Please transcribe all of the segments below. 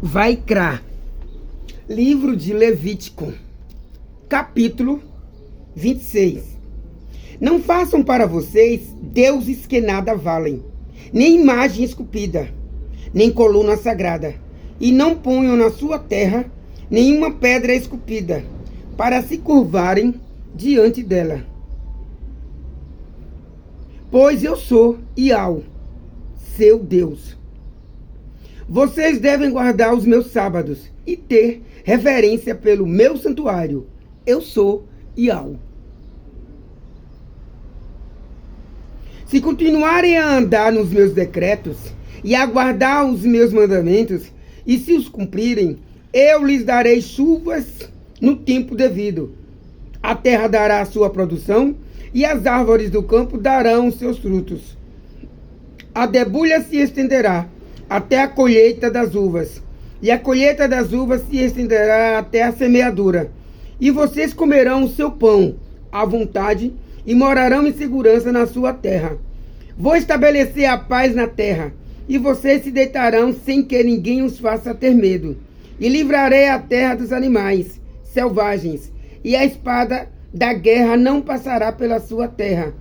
Vaikra, livro de Levítico, capítulo 26. Não façam para vocês deuses que nada valem, nem imagem esculpida, nem coluna sagrada, e não ponham na sua terra nenhuma pedra esculpida, para se curvarem diante dela. Pois eu sou Iau, seu Deus. Vocês devem guardar os meus sábados e ter reverência pelo meu santuário. Eu sou Iau. Se continuarem a andar nos meus decretos e a guardar os meus mandamentos, e se os cumprirem, eu lhes darei chuvas no tempo devido. A terra dará a sua produção e as árvores do campo darão os seus frutos. A debulha se estenderá até a colheita das uvas, e a colheita das uvas se estenderá até a semeadura. E vocês comerão o seu pão à vontade e morarão em segurança na sua terra. Vou estabelecer a paz na terra, e vocês se deitarão sem que ninguém os faça ter medo. E livrarei a terra dos animais selvagens, e a espada da guerra não passará pela sua terra.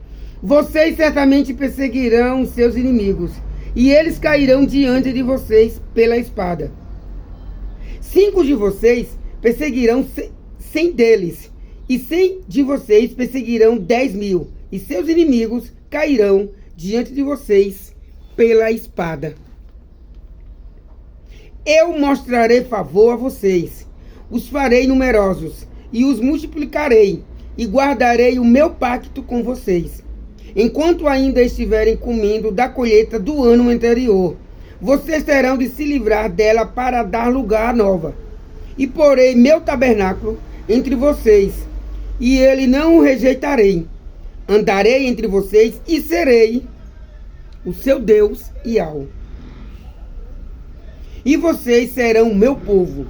Vocês certamente perseguirão os seus inimigos, e eles cairão diante de vocês pela espada. 5 de vocês perseguirão 100 deles, e 100 de vocês perseguirão 10.000, e seus inimigos cairão diante de vocês pela espada. Eu mostrarei favor a vocês, os farei numerosos, e os multiplicarei, e guardarei o meu pacto com vocês. Enquanto ainda estiverem comendo da colheita do ano anterior, vocês terão de se livrar dela para dar lugar à nova. E porei meu tabernáculo entre vocês, e ele não o rejeitarei. Andarei entre vocês e serei o seu Deus Iau. E vocês serão o meu povo.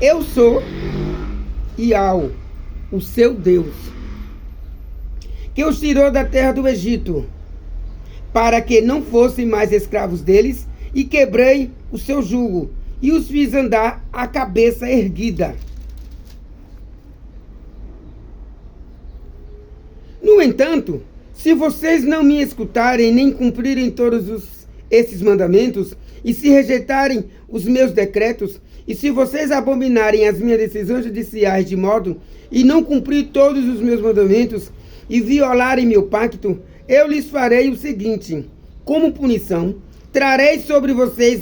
Eu sou Iau, o seu Deus, que os tirou da terra do Egito, para que não fossem mais escravos deles, e quebrei o seu jugo, e os fiz andar a cabeça erguida. No entanto, se vocês não me escutarem, nem cumprirem todos esses mandamentos, e se rejeitarem os meus decretos, e se vocês abominarem as minhas decisões judiciais de modo e não cumprir todos os meus mandamentos, e violarem meu pacto, eu lhes farei o seguinte: como punição, trarei sobre vocês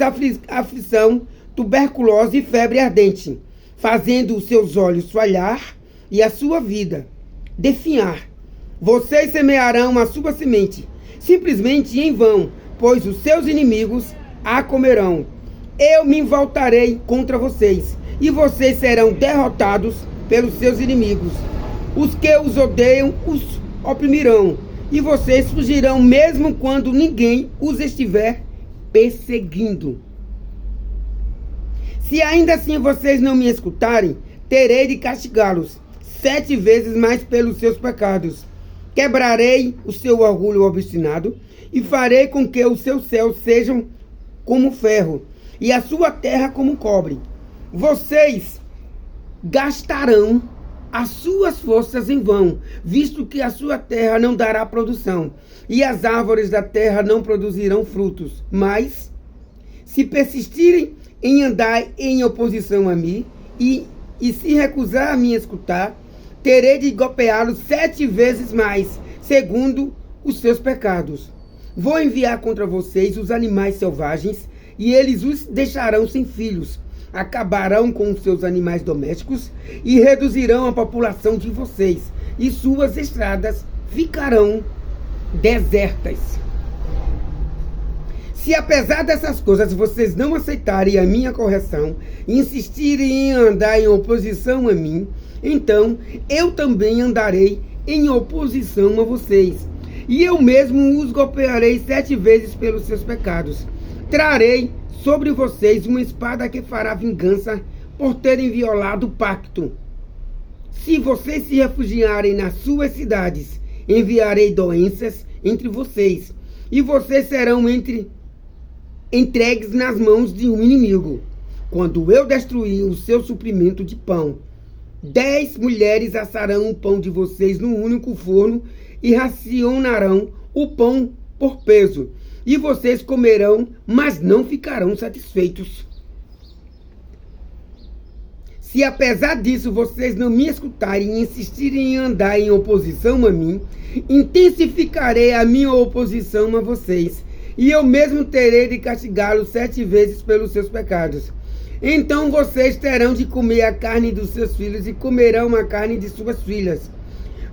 aflição, tuberculose e febre ardente, fazendo os seus olhos falhar e a sua vida definhar. Vocês semearão a sua semente, simplesmente em vão, pois os seus inimigos a comerão. Eu me voltarei contra vocês, e vocês serão derrotados pelos seus inimigos. Os que os odeiam os oprimirão, e vocês fugirão mesmo quando ninguém os estiver perseguindo. Se ainda assim vocês não me escutarem, terei de castigá-los 7 vezes mais pelos seus pecados. Quebrarei o seu orgulho obstinado e farei com que os seus céus sejam como ferro e a sua terra como cobre. Vocês gastarão as suas forças em vão, visto que a sua terra não dará produção, e as árvores da terra não produzirão frutos. Mas, se persistirem em andar em oposição a mim, e se recusar a me escutar, terei de golpeá-los 7 vezes mais, segundo os seus pecados. Vou enviar contra vocês os animais selvagens, e eles os deixarão sem filhos. Acabarão com os seus animais domésticos e reduzirão a população de vocês, e suas estradas ficarão desertas. Se apesar dessas coisas vocês não aceitarem a minha correção e insistirem em andar em oposição a mim, então eu também andarei em oposição a vocês, e eu mesmo os golpearei 7 vezes pelos seus pecados. Trarei sobre vocês uma espada que fará vingança por terem violado o pacto. Se vocês se refugiarem nas suas cidades, enviarei doenças entre vocês, e vocês serão entregues nas mãos de um inimigo. quando eu destruir o seu suprimento de pão, 10 mulheres assarão o pão de vocês num único forno e racionarão o pão por peso. E vocês comerão, mas não ficarão satisfeitos. Se apesar disso vocês não me escutarem e insistirem em andar em oposição a mim, intensificarei a minha oposição a vocês, e eu mesmo terei de castigá-los 7 vezes pelos seus pecados. Então vocês terão de comer a carne dos seus filhos e comerão a carne de suas filhas.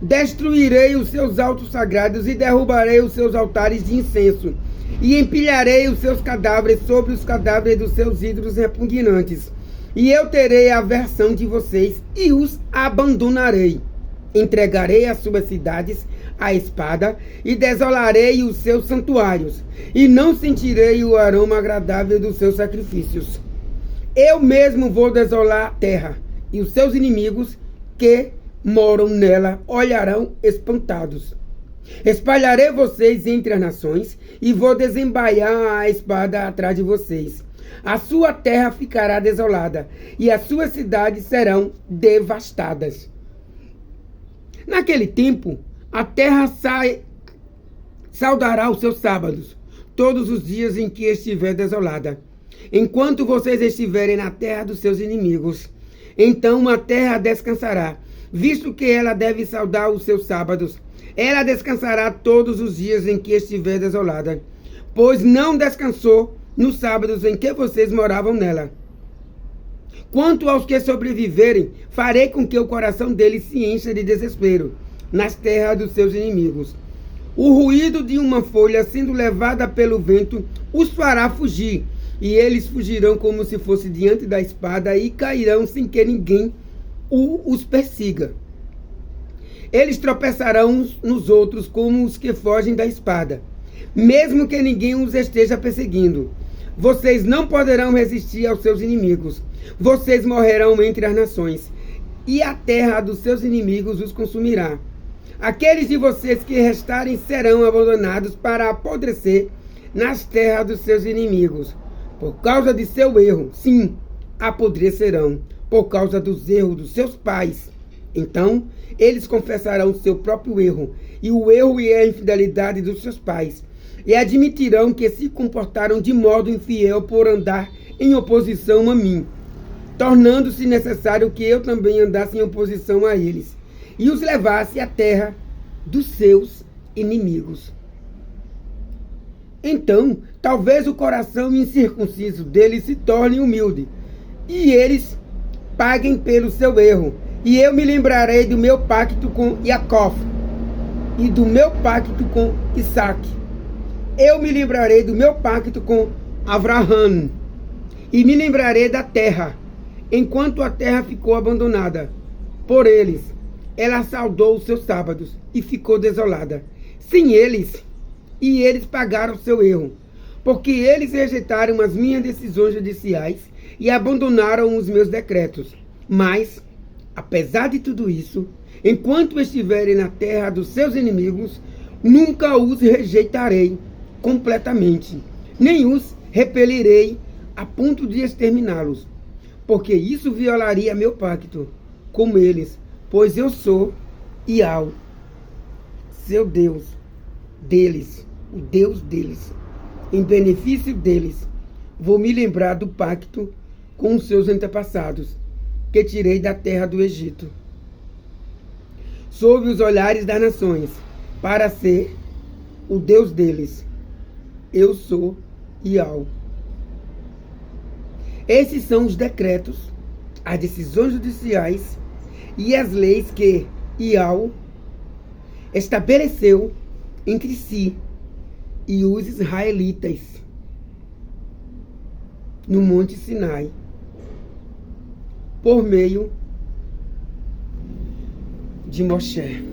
Destruirei os seus altos sagrados e derrubarei os seus altares de incenso, e empilharei os seus cadáveres sobre os cadáveres dos seus ídolos repugnantes. E eu terei aversão de vocês e os abandonarei. Entregarei as suas cidades à espada e desolarei os seus santuários, e não sentirei o aroma agradável dos seus sacrifícios. Eu mesmo vou desolar a terra, e os seus inimigos que moram nela olharão espantados. Espalharei vocês entre as nações e vou desembaiar a espada atrás de vocês. A sua terra ficará desolada e as suas cidades serão devastadas. Naquele tempo, a terra saudará os seus sábados, todos os dias em que estiver desolada, enquanto vocês estiverem na terra dos seus inimigos. Então a terra descansará, visto que ela deve saudar os seus sábados. Ela descansará todos os dias em que estiver desolada, pois não descansou nos sábados em que vocês moravam nela. Quanto aos que sobreviverem, farei com que o coração deles se encha de desespero nas terras dos seus inimigos. O ruído de uma folha sendo levada pelo vento os fará fugir, e eles fugirão como se fosse diante da espada e cairão sem que ninguém os persiga. Eles tropeçarão uns nos outros como os que fogem da espada, mesmo que ninguém os esteja perseguindo. Vocês não poderão resistir aos seus inimigos. Vocês morrerão entre as nações, e a terra dos seus inimigos os consumirá. Aqueles de vocês que restarem serão abandonados para apodrecer nas terras dos seus inimigos. Por causa de seu erro, sim, apodrecerão, por causa dos erros dos seus pais. Então, eles confessarão o seu próprio erro, e o erro e a infidelidade dos seus pais, e admitirão que se comportaram de modo infiel por andar em oposição a mim, tornando-se necessário que eu também andasse em oposição a eles, e os levasse à terra dos seus inimigos. Então, talvez o coração incircunciso deles se torne humilde, e eles paguem pelo seu erro, e eu me lembrarei do meu pacto com Jacó, e do meu pacto com Isaque. Eu me lembrarei do meu pacto com Abraão, e me lembrarei da terra, enquanto a terra ficou abandonada por eles. Ela saudou os seus sábados e ficou desolada, sem eles, e eles pagaram seu erro, porque eles rejeitaram as minhas decisões judiciais e abandonaram os meus decretos. Mas, apesar de tudo isso, enquanto estiverem na terra dos seus inimigos, nunca os rejeitarei completamente, nem os repelirei a ponto de exterminá-los, porque isso violaria meu pacto com eles, pois eu sou Iau, seu Deus deles, o Deus deles. Em benefício deles, vou me lembrar do pacto com os seus antepassados, que tirei da terra do Egito, sob os olhares das nações, para ser o Deus deles. Eu sou Iau. Esses são os decretos, as decisões judiciais e as leis que Iau estabeleceu entre si e os israelitas no Monte Sinai, por meio de Moshe.